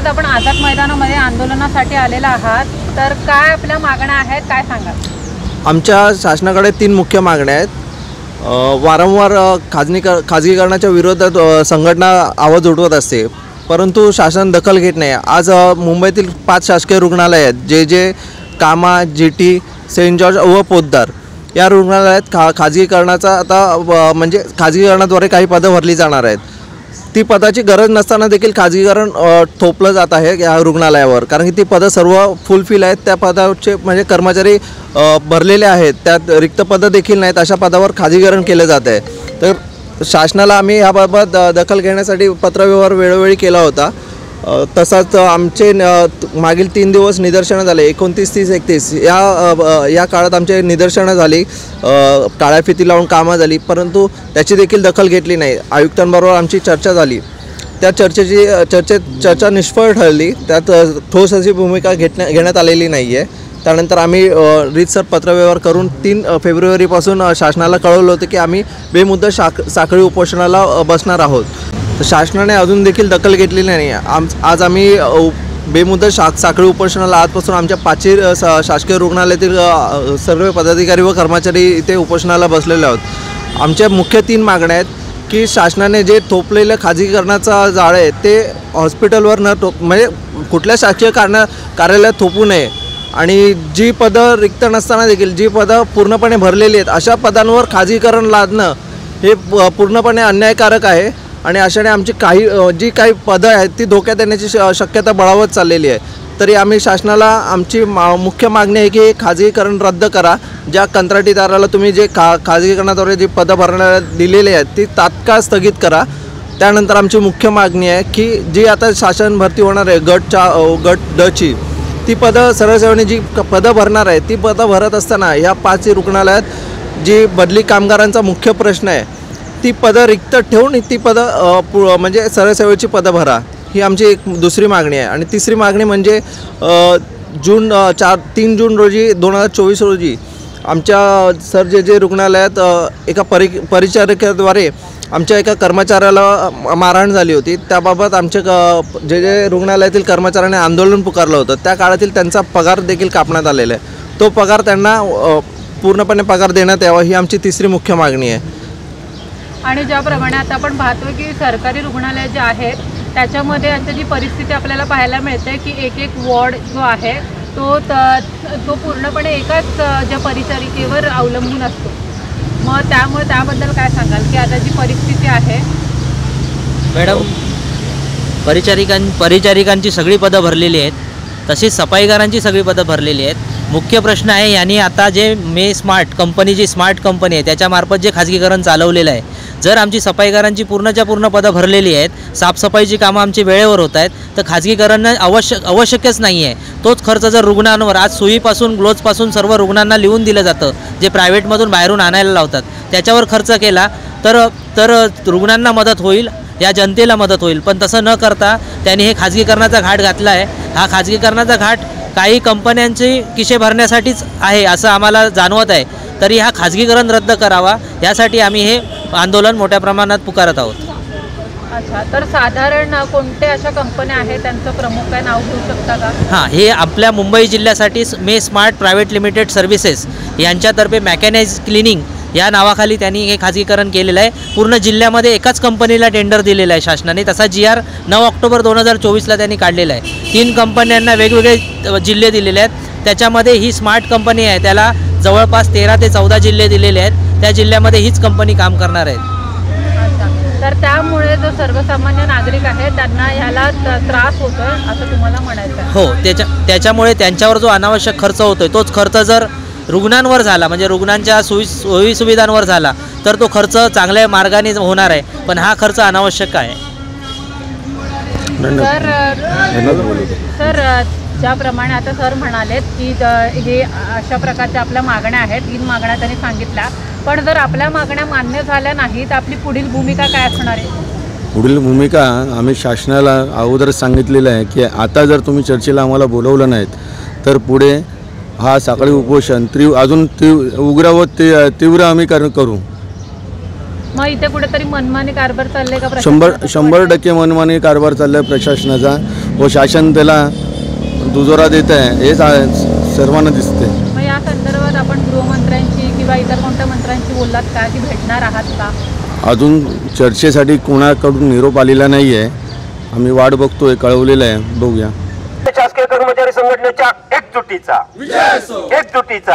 आज आपण आझाद मैदानामध्ये आंदोलनासाठी आलेला आहात, तर काय आपल्या मागण्या आहेत, काय सांगाल? आमच्या शासनाकडे 3 मुख्य मागण्या आहेत। वारंवार खाजगीकरणाच्या विरोधात संघटना आवाज उठवत असते, परंतु शासन दखल घेत नाही। आज मुंबईतील 5 शासकीय रुग्णालय आहेत, जे कामा, जीटी, सेंट जॉर्ज व पोद्दार या रुग्णालयात खाजगीकरणाचा आता म्हणजे खाजगीकरणाद्वारे काही पदं भरली जाणार आहेत। ती पदाची गरज नसताना देखील खाजगीकरण थोपलं जात आहे या रुग्णालयावर, कारण की ती पदं सर्व फुलफिल आहेत। त्या पदाचे म्हणजे कर्मचारी भरलेले आहेत, त्यात रिक्त पदं देखील नाहीत, अशा पदावर खाजगीकरण केलं जात आहे। तर शासनाला आम्ही याबाबत दखल घेण्यासाठी पत्रव्यवहार वेळोवेळी केला होता। तसाच आमचे मागील 3 दिवस निदर्शनं झाले, 29, 30, 31 या काळात आमचे निदर्शनं झाली, काळ्या फिती लावून कामं झाली, परंतु त्याची देखील दखल घेतली नाही। आयुक्तांबरोबर आमची चर्चा झाली, त्या चर्चा निष्फळ ठरली, त्यात ठोस अशी भूमिका घेण्यात आलेली नाही आहे। त्यानंतर आम्ही रीतसर पत्रव्यवहार करून 3 फेब्रुवारीपासून शासनाला कळवलं होतं की आम्ही बेमुदत साखळी उपोषणाला बसणार आहोत। तर शासनाने अजून देखील दखल घेतलेली नाही। आज आम्ही बेमुदत साखळी उपोषणाला आजपासून आमच्या 5 शासकीय रुग्णालयातील सर्व पदाधिकारी व कर्मचारी इथे उपोषणाला बसलेले आहोत। आमच्या मुख्य 3 मागण्या आहेत की शासनाने जे थोपलेलं खाजगीकरणाचा जाळं आहे ते हॉस्पिटलवर न म्हणजे कुठल्या शासकीय कार्यालयात थोपू नये, आणि जी पदं रिक्त नसताना देखील जी पदं पूर्णपणे भरलेली आहेत अशा पदांवर खाजगीकरण लादणं हे पूर्णपणे अन्यायकारक आहे। आणि अशाने आमची जी काही पदं आहेत ती धोक्यात येण्याची शक्यता बळावत चाललेली आहे। तरी आम्ही शासनाला आमची मुख्य मागणी आहे की खाजगीकरण रद्द करा। ज्या कंत्राटीदाराला तुम्ही जे खाजगीकरणाद्वारे जी पदं भरण्याला दिलेली आहेत ती तात्काळ स्थगित करा। त्यानंतर आमची मुख्य मागणी आहे की जी आता शासन भरती होणार आहे गट डची, ती पदं सरळ सेवेने जी पदं भरणार आहे ती पदं भरत असताना ह्या 5 रुग्णालयात जी बदली कामगारांचा मुख्य प्रश्न आहे ती पदं रिक्त ठेवून ती पदं म्हणजे सरळ सेवेची पदं भरा, ही आमची एक दुसरी मागणी आहे। आणि तिसरी मागणी म्हणजे 3 जून रोजी 2024 रोजी आमच्या सर जे रुग्णालयात एका परिचारिकेद्वारे आमच्या एका कर्मचाऱ्याला मारहाण झाली होती, त्याबाबत आमच्या जे रुग्णालयातील कर्मचाऱ्यांनी आंदोलन पुकारलं होतं त्या काळातील त्यांचा पगार देखील कापण्यात आलेला आहे। तो पगार त्यांना पूर्णपणे पगार देण्यात यावा, ही आमची तिसरी मुख्य मागणी आहे। आणि ज्याप्रमाणे आता आपण पाहतो की सरकारी रुग्णालय जे आहेत त्याच्यामध्ये आता जी परिस्थिती आपल्याला पाहायला मिळते की एक वॉर्ड जो आहे तो पूर्णपणे एकाच ज्या परिचारिकेवर अवलंबून असतो। मग त्याबद्दल काय सांगाल की आता जी परिस्थिती आहे? मॅडम, परिचारिकांची सगळी पदं भरलेली आहेत, तशीच सफाईगारांची सगळी पदं भरलेली आहेत। मुख्य प्रश्न आहे यांनी आता जे स्मार्ट कंपनी, जी स्मार्ट कंपनी आहे त्याच्यामार्फत जे खाजगीकरण चालवलेलं आहे, जर आमची सफाईगारांची पूर्ण पदं भरलेली आहेत, साफसफाईची कामं आमची वेळेवर होत आहेत, तर खाजगीकरण आवश्यकच नाही आहे। तोच खर्च जर रुग्णांवर आज सुईपासून ग्लोव्जपासून सर्व रुग्णांना लिहून दिलं जातं, जे प्रायव्हेटमधून बाहेरून आणायला लावतात, त्याच्यावर खर्च केला तर रुग्णांना मदत होईल, या जनतेला मदत होईल। पण तसं न करता त्यांनी हे खाजगीकरणाचा घाट घातला आहे। हा खाजगीकरणाचा घाट काही कंपन्यांची खिसे भरण्यासाठीच आहे असं आम्हाला जाणवत आहे, तरी हा खाजगीकरण रद्द करावा यासाठी आम्ही हे आंदोलन मोठ्या प्रमाणात पुकारत आहोत। अच्छा, तर साधारण कोणत्या अशा कंपन्या आहेत त्यांचं प्रमुख काय नाव घेऊ शकता का? हां, हे आपल्या मुंबई जिल्ह्यासाठी स्मार्ट प्रायव्हेट लिमिटेड सर्व्हिसेस यांच्यातर्फे मॅकॅनाइज क्लिनिंग या नावाखाली त्यांनी हे खाजगीकरण केलेलं आहे। पूर्ण जिल्ह्यामध्ये एकाच कंपनीला टेंडर दिलेलं आहे शासनाने, तसा GR 9 ऑक्टोबर 2024ला त्यांनी काढलेला आहे। 3 कंपन्यांना वेगवेगळे जिल्हे दिलेले आहेत, त्याच्यामध्ये ही स्मार्ट कंपनी आहे, त्याला जवळपास 13 ते 14 जिल्हे दिलेले आहेत, त्या जिल्ह्यामध्ये हीच कंपनी काम करणार आहे। तर त्यामुळे जो सर्वसामान्य नागरिक आहे त्यांना ह्याला त्रास होतोय असं तुम्हाला म्हणायचं आहे? हो, त्याच्यामुळे त्यांच्यावर जो अनावश्यक खर्च होतोय तोच खर्च जर रुग्णांवर झाला, म्हणजे रुग्णांच्या सोयीसुविधांवर झाला, तर तो खर्च चांगल्या मार्गाने होणार आहे, पण हा खर्च अनावश्यक आहे। सर, ज्याप्रमाणे आता सर म्हणालेत की हे अशा प्रकारच्या आपल्या मागण्या आहेत, 3 मागण्या त्यांनी सांगितल्या, पण जर आपल्या मागण्या मान्य झाल्या नाही तर आपली पुढील भूमिका काय असणार आहे? पुढील भूमिका आम्ही शासनाला अगोदरच सांगितलेलं आहे की आता जर तुम्ही चर्चेला आम्हाला बोलवलं नाहीत तर पुढे हा साखळी उपोषण अजून उग्र व तीव्र आम्ही करू। मग इथे कुठेतरी मनमानी कारभार चालले का? 100% मनमानी कारभार चाललाय प्रशासनाचा। व शासन त्याला दुजोरा देत आहे हे सर्वांना दिसते. मग या संदर्भात आपण गृहमंत्र्यांची किंवा इतर कोणत्या मंत्र्यांशी बोललात का, की भेटणार आहात का? अजून चर्चेसाठी कोणाकडून निरोप आलेला नाही आहे. आम्ही वाट बघतोय, कळवलेलं आहे, बघूया. शासकीय कर्मचारी संघटनेच्या एकजुटीचा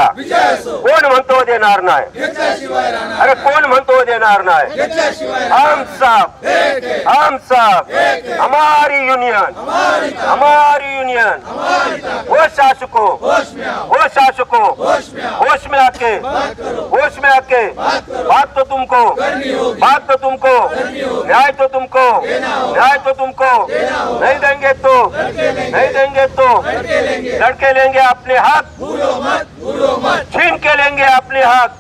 कोण म्हणतो देणार नाही? अरे कोण म्हणतो देणार नाही? हम सब हमारी यूनियन वो शासकों होश में आके बात तो तुमको न्याय तो तुमको नहीं देंगे तो लड़के लेंगे अपने हक, छीन के लेंगे अपने हक।